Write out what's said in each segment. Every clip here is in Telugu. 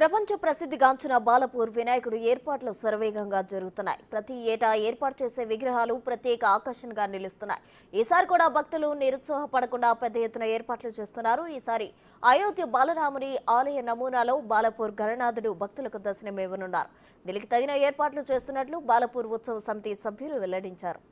ప్రపంచ ప్రసిద్ధిగాంచిన బాలపూర్ వినాయకుడు ఏర్పాట్లు శరవేగంగా జరుగుతున్నాయి. ప్రతి ఏటా ఏర్పాటు చేసే విగ్రహాలు ప్రత్యేక ఆకర్షణగా నిలుస్తున్నాయి. ఈసారి కూడా భక్తులు నిరుత్సాహపడకుండా పెద్ద ఎత్తున ఏర్పాట్లు చేస్తున్నారు. ఈసారి అయోధ్య బాలరాముని ఆలయ నమూనాలో బాలపూర్ గణనాథుడు భక్తులకు దర్శనమివ్వనున్నారు. దీనికి తగిన ఏర్పాట్లు చేస్తున్నట్లు బాలపూర్ ఉత్సవ సమితి సభ్యులు వెల్లడించారు.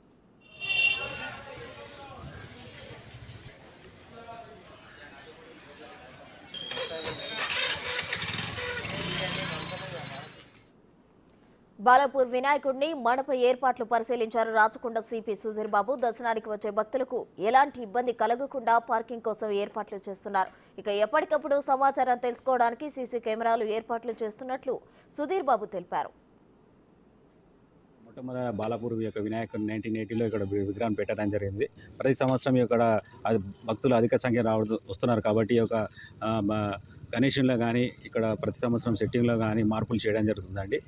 బాలపూర్ వినాయకుడిని మండప ఏర్పాట్లు పరిశీలించారు రాచకొండ సిపి సుధీర్ బాబు. దర్శనానికి వచ్చే భక్తులకు ఎలాంటి ఇబ్బంది కలగకుండా పార్కింగ్ కోసం ఏర్పాట్లు చేస్తున్నారు. ఇక ఎప్పటికప్పుడు సమాచారం తెలుసుకోవడానికి సీసీ కెమెరాలు ఏర్పాట్లు చేస్తున్నట్లు సుధీర్ బాబు తెలిపారు. మొట్టమొదటి బాలపూర్ యొక్క వినాయకుడు 1980లో ఇక్కడ విగ్రహం పెట్టడం జరిగింది. ప్రతి సంవత్సరం ఇక్కడ భక్తులు అధిక సంఖ్య వస్తున్నారు కాబట్టి ఈ యొక్క గణేషుల్లో కానీ ఇక్కడ ప్రతి సంవత్సరం సెట్టింగ్లో కానీ మార్పులు చేయడం జరుగుతుందండి.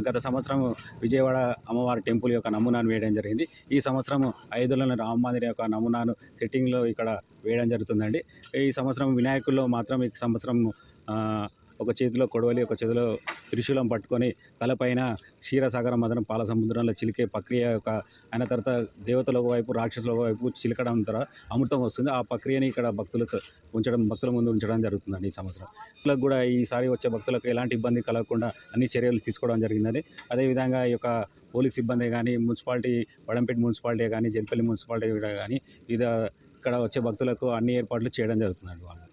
గత సంవత్సరం విజయవాడ అమ్మవారి టెంపుల్ యొక్క నమూనాను వేయడం జరిగింది. ఈ సంవత్సరం అయోధ్యలోని రామ మందిరం యొక్క నమూనాను సెట్టింగ్లో ఇక్కడ వేయడం జరుగుతుందండి. ఈ సంవత్సరం వినాయకుల్లో మాత్రం ఈ సంవత్సరం ఒక చేతిలో కొడవలి, ఒక చేతిలో త్రిశూలం పట్టుకొని తలపైన క్షీరసాగర మదనం పాల సముద్రంలో చిలికే ప్రక్రియ యొక్క అయిన తర్వాత దేవతల వైపు రాక్షసుల వైపు చిలకడం ద్వారా అమృతం వస్తుంది. ఆ ప్రక్రియని ఇక్కడ భక్తుల ముందు ఉంచడం జరుగుతుందండి. ఈ సంవత్సరం భక్తులకు కూడా ఈసారి వచ్చే భక్తులకు ఎలాంటి ఇబ్బంది కలగకుండా అన్ని చర్యలు తీసుకోవడం జరిగిందని, అదేవిధంగా ఈ యొక్క పోలీస్ సిబ్బంది కానీ, మున్సిపాలిటీ వడంపేట మున్సిపాలిటీ కానీ, జల్పల్లి మున్సిపాలిటీ కానీ ఇక్కడ వచ్చే భక్తులకు అన్ని ఏర్పాట్లు చేయడం జరుగుతుందండి.